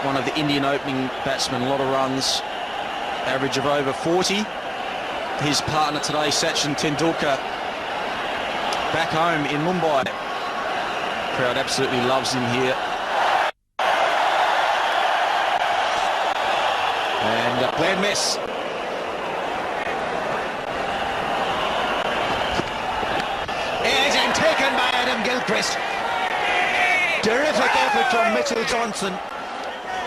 one of the Indian opening batsmen, a lot of runs, average of over 40. His partner today, Sachin Tendulkar, back home in Mumbai. Crowd absolutely loves him here. And a bad miss. And taken by Adam Gilchrist. Terrific effort from Mitchell Johnson.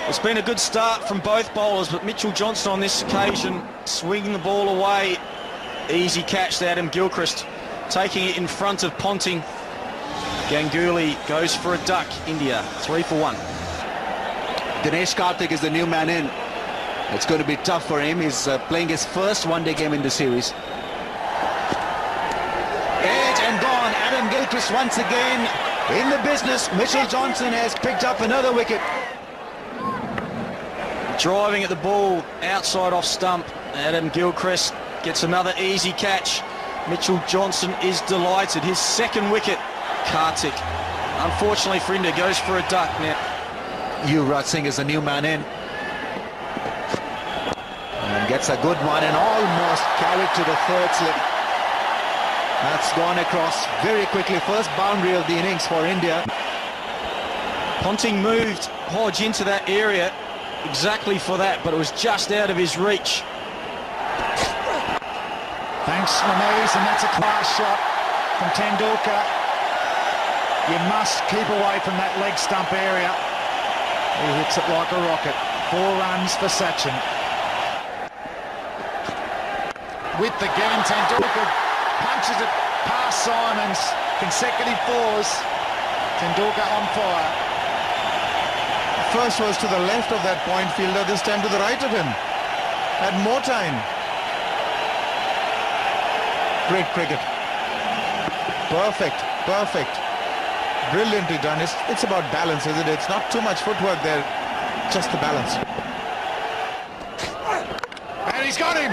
It's been a good start from both bowlers, but Mitchell Johnson on this occasion swinging the ball away. Easy catch to Adam Gilchrist, taking it in front of Ponting. Ganguly goes for a duck. India 3 for 1. Dinesh Karthik is the new man in. It's going to be tough for him. He's playing his first one-day game in the series. Edge and gone. Adam Gilchrist once again in the business. Mitchell Johnson has picked up another wicket. Driving at the ball outside off stump. Adam Gilchrist gets another easy catch. Mitchell Johnson is delighted. His second wicket. Karthik, unfortunately for India, goes for a duck now. Yuvraj Singh is the new man in. And gets a good one and almost carried to the third slip. That's gone across very quickly. First boundary of the innings for India. Ponting moved Hodge into that area exactly for that, but it was just out of his reach. Thanks, Ramesh, and that's a class shot from Tendulkar. You must keep away from that leg stump area. He hits it like a rocket. 4 runs for Sachin. With the gun, Tendulkar punches it past Simons. Consecutive 4s. Tendulkar on fire. First was to the left of that point fielder, this time to the right of him. Had more time. Great cricket. Perfect, perfect. Brilliantly done. It's about balance, isn't it? It's not too much footwork there, just the balance. And he's got him.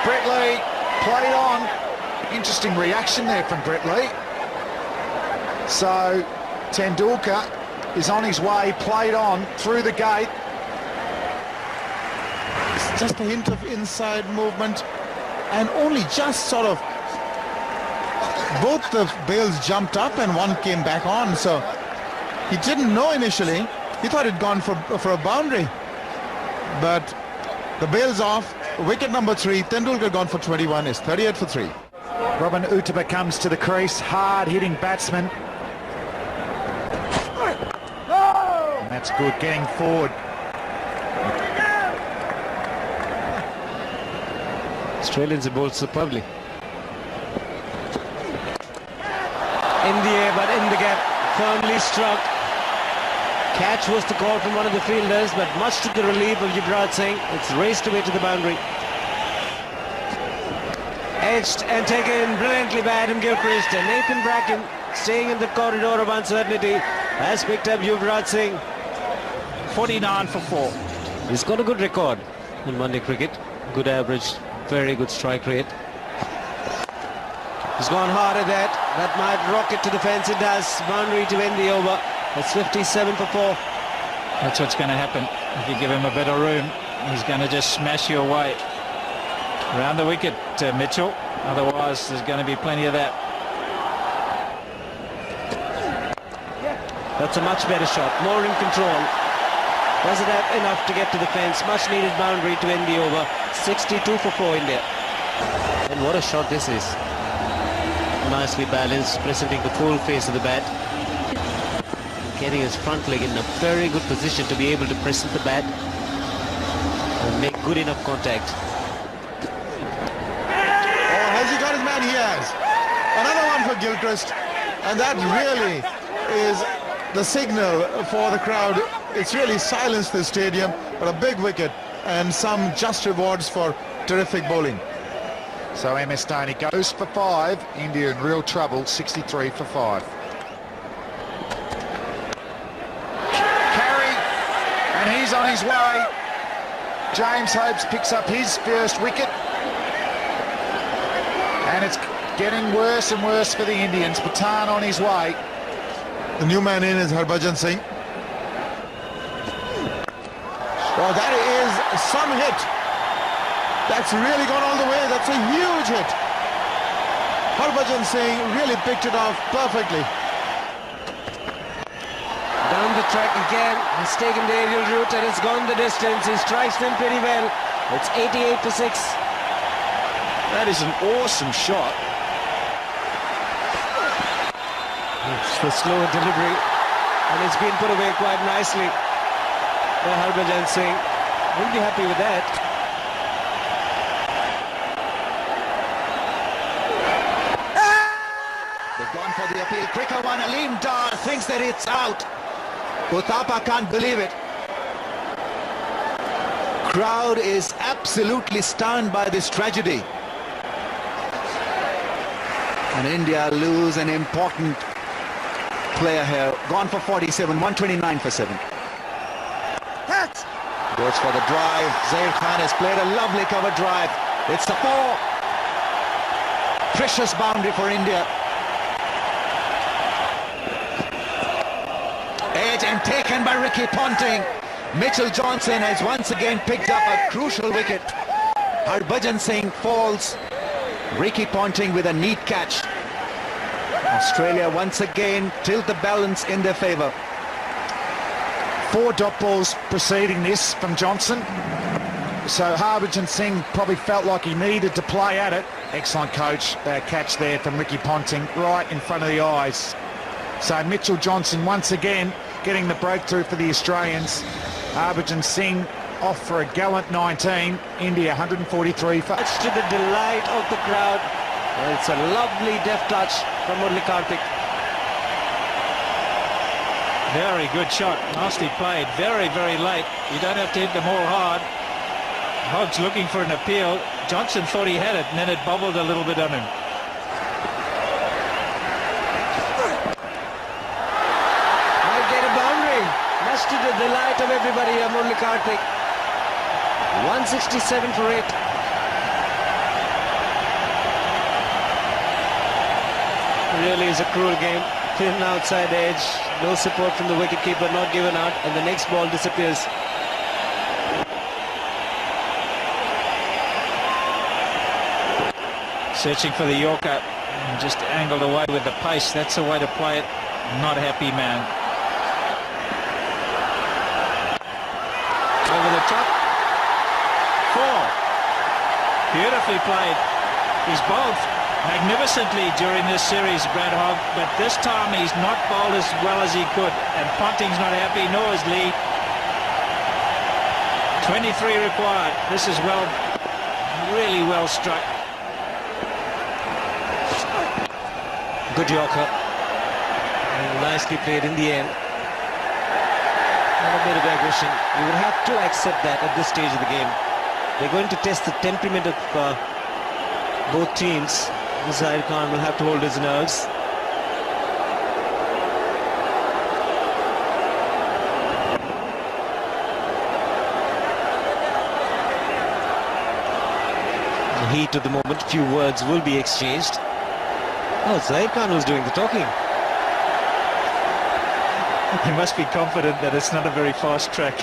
Brett Lee played on. Interesting reaction there from Brett Lee. So Tendulkar is on his way, played on through the gate. It's just a hint of inside movement and only just sort of both the bails jumped up and one came back on, so he didn't know initially. He thought he'd gone for a boundary, but the bail's off. Wicket number 3. Tendulkar gone for 21. Is 38 for 3. Robin Uthappa comes to the crease, hard-hitting batsman. And that's good, getting forward. Australians have bowled superbly. In the air, but in the gap, firmly struck. Catch was the call from one of the fielders, but much to the relief of Yuvraj Singh, it's raced away to the boundary. Edged and taken brilliantly by Adam Gilchrist, and Nathan Bracken, staying in the corridor of uncertainty, has picked up Yuvraj Singh. 49 for 4. He's got a good record in one-day cricket. Good average, very good strike rate. He's gone hard at that. That might rocket to the fence. It does. Boundary to end the over. It's 57 for 4. That's what's going to happen. If you give him a bit of room, he's going to just smash you away. Around the wicket, Mitchell. Otherwise, there's going to be plenty of that. That's a much better shot. More in control. Does it have enough to get to the fence? Much needed boundary to end the over. 62 for 4 India. And what a shot this is. Nicely balanced, presenting the full face of the bat. Getting his front leg in a very good position to be able to present the bat and make good enough contact. Oh, has he got his man? He has. Another one for Gilchrist. And that really is the signal for the crowd. It's really silenced the stadium, but a big wicket and some just rewards for terrific bowling. So MS Dhoni goes for 5. India in real trouble, 63 for 5. Carry, and he's on his way. James Hopes picks up his first wicket. And it's getting worse and worse for the Indians. Pathan on his way. The new man in is Harbhajan Singh. Oh, that is some hit. That's really gone all the way. That's a huge hit. Harbhajan Singh really picked it off perfectly. Down the track again, he's taken the aerial route and it's gone the distance. He strikes them pretty well. It's 88 for 6. That is an awesome shot. It's the slow delivery and it's been put away quite nicely by Harbhajan Singh. We'll be happy with that. They've gone for the appeal. Quicker one. Aleem Dar thinks that it's out. Uthappa can't believe it. Crowd is absolutely stunned by this tragedy. And India lose an important player here. Gone for 47, 129 for 7. Goes for the drive. Zair Khan has played a lovely cover drive. It's a 4. Precious boundary for India. Edge and taken by Ricky Ponting. Mitchell Johnson has once again picked up a crucial wicket. Harbhajan Singh falls. Ricky Ponting with a neat catch. Australia once again tilt the balance in their favour. 4 dot balls preceding this from Johnson. So Harbhajan Singh probably felt like he needed to play at it. Excellent catch there from Ricky Ponting right in front of the eyes. So Mitchell Johnson once again getting the breakthrough for the Australians. Harbhajan Singh off for a gallant 19. India 143 for... Much to the delight of the crowd. It's a lovely deft touch from Murali Karthik. Very good shot. Nicely played. Very, very late. You don't have to hit them all hard. Hogg's looking for an appeal. Johnson thought he had it, and then it bubbled a little bit on him. Might get a boundary. Much to the delight of everybody here, Murali Karthik. 167 for 8. Really is a cruel game. Thin outside edge, no support from the wicketkeeper, not given out, and the next ball disappears. Searching for the Yorker, and just angled away with the pace. That's the way to play it. Not happy man. Over the top. 4. Beautifully played. He's bowled magnificently during this series, Brad Hogg, but this time he's not bowled as well as he could, and Ponting's not happy, nor is Lee. 23 required. This is really well struck. Good Yorker. And nicely played in the end. And a bit of aggression. You would have to accept that at this stage of the game. They're going to test the temperament of both teams. Zair Khan will have to hold his nerves. The heat of the moment, few words will be exchanged. Oh, Zair Khan was doing the talking. He must be confident that it's not a very fast track.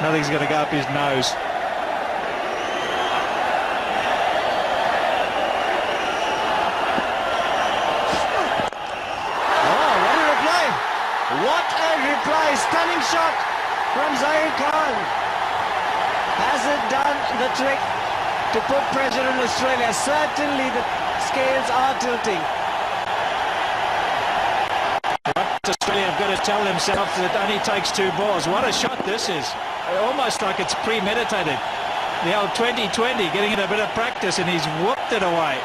Nothing's going to go up his nose. What a reply, stunning shot from Zair Khan. Has it done the trick to put pressure on Australia? Certainly the scales are tilting. Australia have got to tell themselves that it only takes 2 balls. What a shot this is. Almost like it's premeditated. The old 20-20 getting it a bit of practice, and he's whooped it away.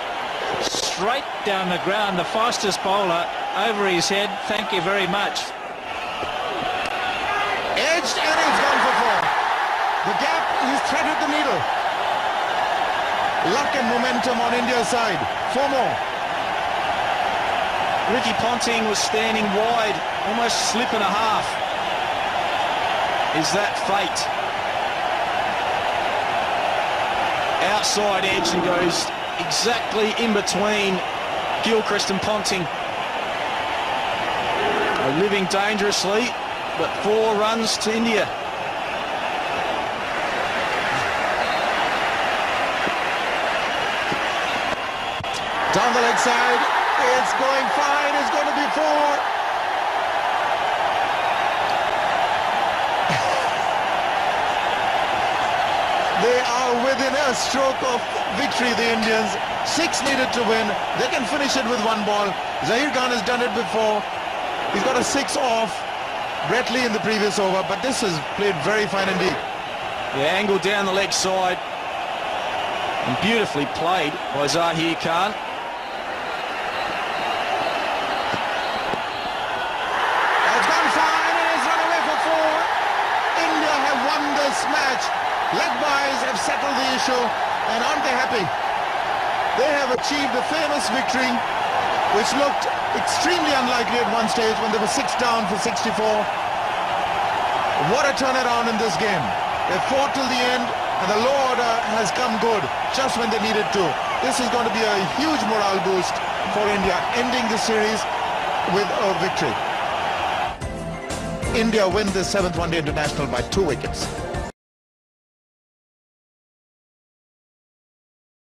Straight down the ground, the fastest bowler over his head. Thank you very much. Edged and it's gone for 4. The gap, he's threaded the needle. Luck and momentum on India's side. 4 more. Ricky Ponting was standing wide, almost slip and a half. Is that fate? Outside edge and goes exactly in between Gilchrist and Ponting. Living dangerously, but 4 runs to India. Down the leg side, it's going fine, it's going to be 4. They are within a stroke of victory, the Indians. 6 needed to win. They can finish it with 1 ball. Zaheer Khan has done it before. He's got a 6 off Brett Lee in the previous over, but this is played very fine indeed. Yeah, angle down the leg side. And beautifully played by Zaheer Khan. It's gone fine and it's run away for 4. India have won this match. Leg byes have settled the issue, and aren't they happy? They have achieved a famous victory, which looked extremely unlikely at one stage when they were 6 down for 64. What a turnaround in this game. They fought till the end, and the law order has come good just when they needed to. This is going to be a huge morale boost for India, ending the series with a victory. India win the 7th One Day International by 2 wickets.